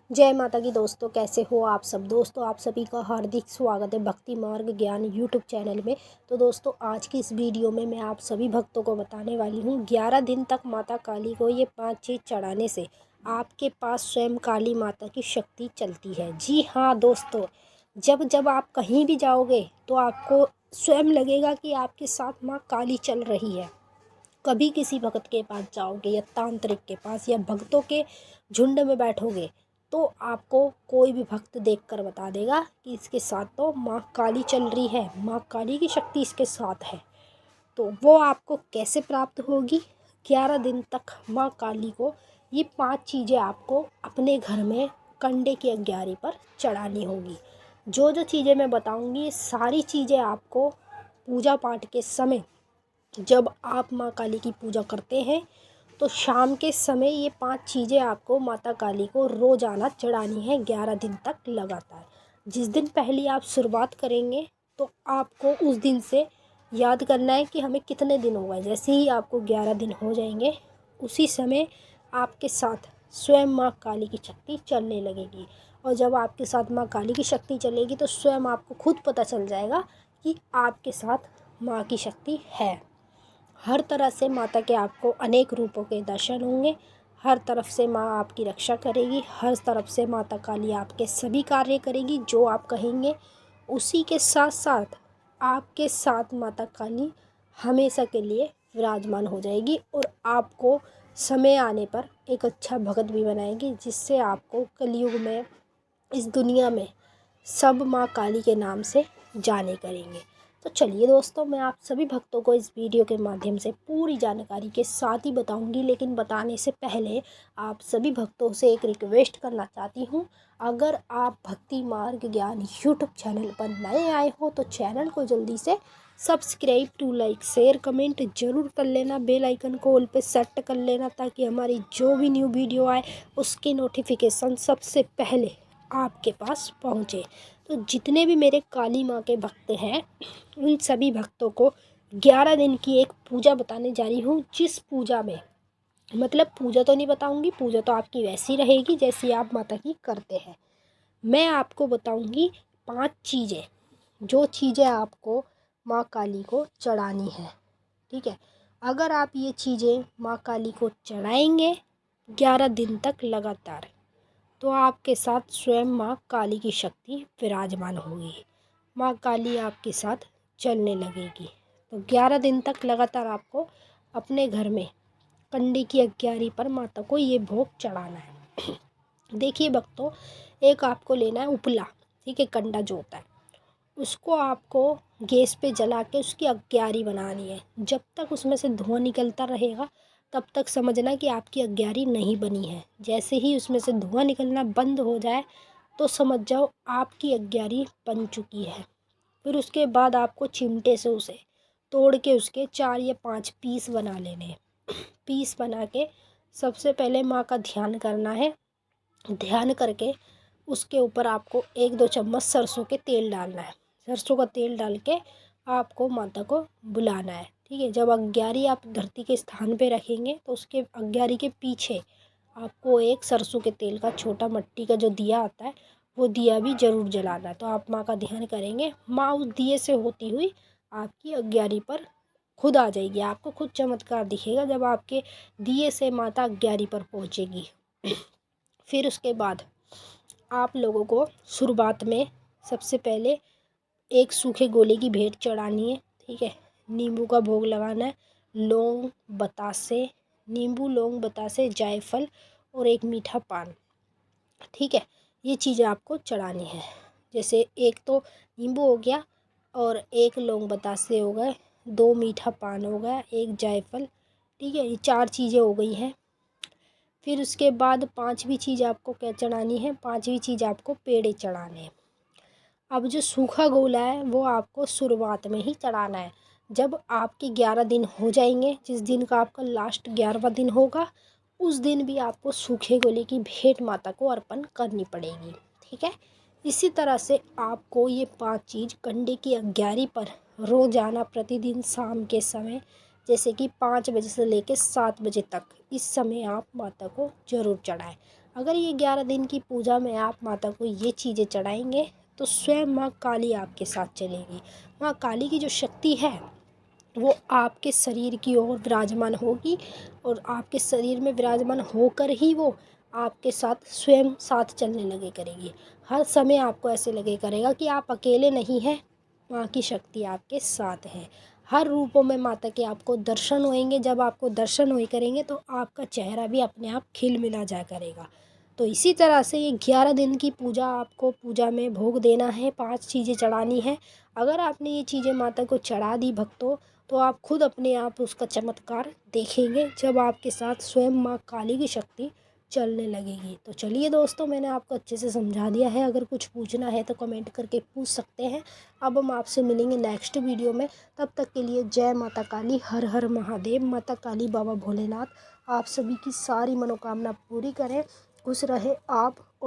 जय माता की दोस्तों, कैसे हो आप सब। दोस्तों आप सभी का हार्दिक स्वागत है भक्ति मार्ग ज्ञान यूट्यूब चैनल में। तो दोस्तों आज की इस वीडियो में मैं आप सभी भक्तों को बताने वाली हूँ 11 दिन तक माता काली को ये 5 चीज़ चढ़ाने से आपके पास स्वयं काली माता की शक्ति चलती है। जी हाँ दोस्तों, जब जब आप कहीं भी जाओगे तो आपको स्वयं लगेगा कि आपके साथ माँ काली चल रही है। कभी किसी भक्त के पास जाओगे या तांत्रिक के पास या भक्तों के झुंड में बैठोगे तो आपको कोई भी भक्त देखकर बता देगा कि इसके साथ तो माँ काली चल रही है, माँ काली की शक्ति इसके साथ है। तो वो आपको कैसे प्राप्त होगी? 11 दिन तक माँ काली को ये 5 चीज़ें आपको अपने घर में कंडे की अग्यारी पर चढ़ानी होगी। जो जो चीज़ें मैं बताऊंगी ये सारी चीज़ें आपको पूजा पाठ के समय, जब आप माँ काली की पूजा करते हैं तो शाम के समय ये 5 चीज़ें आपको माता काली को रोज़ाना चढ़ानी है 11 दिन तक लगातार। जिस दिन पहली आप शुरुआत करेंगे तो आपको उस दिन से याद करना है कि हमें कितने दिन हो गए। जैसे ही आपको 11 दिन हो जाएंगे उसी समय आपके साथ स्वयं माँ काली की शक्ति चलने लगेगी। और जब आपके साथ माँ काली की शक्ति चलेगी तो स्वयं आपको खुद पता चल जाएगा कि आपके साथ माँ की शक्ति है। हर तरह से माता के आपको अनेक रूपों के दर्शन होंगे। हर तरफ से माँ आपकी रक्षा करेगी, हर तरफ से माता काली आपके सभी कार्य करेगी जो आप कहेंगे। उसी के साथ साथ आपके साथ माता काली हमेशा के लिए विराजमान हो जाएगी और आपको समय आने पर एक अच्छा भगत भी बनाएगी, जिससे आपको कलयुग में इस दुनिया में सब माँ काली के नाम से जाने करेंगे। तो चलिए दोस्तों, मैं आप सभी भक्तों को इस वीडियो के माध्यम से पूरी जानकारी के साथ ही बताऊंगी, लेकिन बताने से पहले आप सभी भक्तों से एक रिक्वेस्ट करना चाहती हूँ। अगर आप भक्ति मार्ग ज्ञान यूट्यूब चैनल पर नए आए हो तो चैनल को जल्दी से subscribe to like share comment जरूर कर लेना। बेल आइकन को ऑल पे सेट कर लेना ताकि हमारी जो भी न्यू वीडियो आए उसकी नोटिफिकेशन सबसे पहले आपके पास पहुँचे। तो जितने भी मेरे काली माँ के भक्त हैं उन सभी भक्तों को 11 दिन की एक पूजा बताने जा रही हूँ, जिस पूजा में मतलब पूजा तो नहीं बताऊँगी, पूजा तो आपकी वैसी रहेगी जैसी आप माता की करते हैं। मैं आपको बताऊँगी 5 चीज़ें, जो चीज़ें आपको माँ काली को चढ़ानी है। ठीक है, अगर आप ये चीज़ें माँ काली को चढ़ाएंगे 11 दिन तक लगातार तो आपके साथ स्वयं माँ काली की शक्ति विराजमान होगी, माँ काली आपके साथ चलने लगेगी। तो 11 दिन तक लगातार आपको अपने घर में कंडे की अग्यारी पर माता को ये भोग चढ़ाना है। देखिए भक्तों, एक आपको लेना है उपला, ठीक है, कंडा जो होता है उसको आपको गैस पे जला के उसकी अग्यारी बनानी है। जब तक उसमें से धुआं निकलता रहेगा तब तक समझना कि आपकी अग्यारी नहीं बनी है। जैसे ही उसमें से धुआं निकलना बंद हो जाए तो समझ जाओ आपकी अग्यारी बन चुकी है। फिर उसके बाद आपको चिमटे से उसे तोड़ के उसके 4 या 5 पीस बना लेने हैं। पीस बना के सबसे पहले माँ का ध्यान करना है। ध्यान करके उसके ऊपर आपको 1-2 चम्मच सरसों के तेल डालना है। सरसों का तेल डाल के आपको माता को बुलाना है। ठीक है, जब अग्यारी आप धरती के स्थान पे रखेंगे तो उसके अग्यारी के पीछे आपको एक सरसों के तेल का छोटा मिट्टी का जो दिया आता है वो दिया भी ज़रूर जलाना है। तो आप माँ का ध्यान करेंगे, माँ उस दिए से होती हुई आपकी अग्यारी पर खुद आ जाएगी। आपको खुद चमत्कार दिखेगा जब आपके दिए से माता अग्यारी पर पहुँचेगी। फिर उसके बाद आप लोगों को शुरुआत में सबसे पहले एक सूखे गोले की भेंट चढ़ानी है। ठीक है, नींबू का भोग लगाना है, लौंग बतासे, नींबू लौंग बतासे जायफल और एक मीठा पान। ठीक है, ये चीज़ें आपको चढ़ानी है। जैसे एक तो नींबू हो गया और एक लौंग बतासे हो गए, 2 मीठा पान हो गया, एक जायफल। ठीक है, ये 4 चीज़ें हो गई हैं। फिर उसके बाद 5वीं चीज़ आपको क्या चढ़ानी है? 5वीं चीज़ आपको पेड़े चढ़ाने हैं। अब जो सूखा गोला है वो आपको शुरुआत में ही चढ़ाना है। जब आपके 11 दिन हो जाएंगे, जिस दिन का आपका लास्ट 11वां दिन होगा उस दिन भी आपको सूखे गोले की भेंट माता को अर्पण करनी पड़ेगी। ठीक है, इसी तरह से आपको ये 5 चीज़ कंडे की अग्यारी पर रोज़ाना प्रतिदिन शाम के समय, जैसे कि 5 बजे से लेकर 7 बजे तक, इस समय आप माता को ज़रूर चढ़ाएं। अगर ये 11 दिन की पूजा में आप माता को ये चीज़ें चढ़ाएंगे तो स्वयं माँ काली आपके साथ चलेगी। माँ काली की जो शक्ति है वो आपके शरीर की ओर विराजमान होगी और आपके शरीर में विराजमान होकर ही वो आपके साथ स्वयं साथ चलने लगे करेगी। हर समय आपको ऐसे लगे करेगा कि आप अकेले नहीं हैं, माँ की शक्ति आपके साथ है। हर रूपों में माता के आपको दर्शन होएंगे। जब आपको दर्शन होए करेंगे तो आपका चेहरा भी अपने आप खिल मिला जा करेगा। तो इसी तरह से ये 11 दिन की पूजा आपको पूजा में भोग देना है, 5 चीज़ें चढ़ानी है। अगर आपने ये चीज़ें माता को चढ़ा दी भक्तों, तो आप खुद अपने आप उसका चमत्कार देखेंगे जब आपके साथ स्वयं माँ काली की शक्ति चलने लगेगी। तो चलिए दोस्तों, मैंने आपको अच्छे से समझा दिया है। अगर कुछ पूछना है तो कमेंट करके पूछ सकते हैं। अब हम आपसे मिलेंगे नेक्स्ट वीडियो में। तब तक के लिए जय माता काली, हर हर महादेव। माता काली बाबा भोलेनाथ आप सभी की सारी मनोकामना पूरी करें। खुश रहे आप।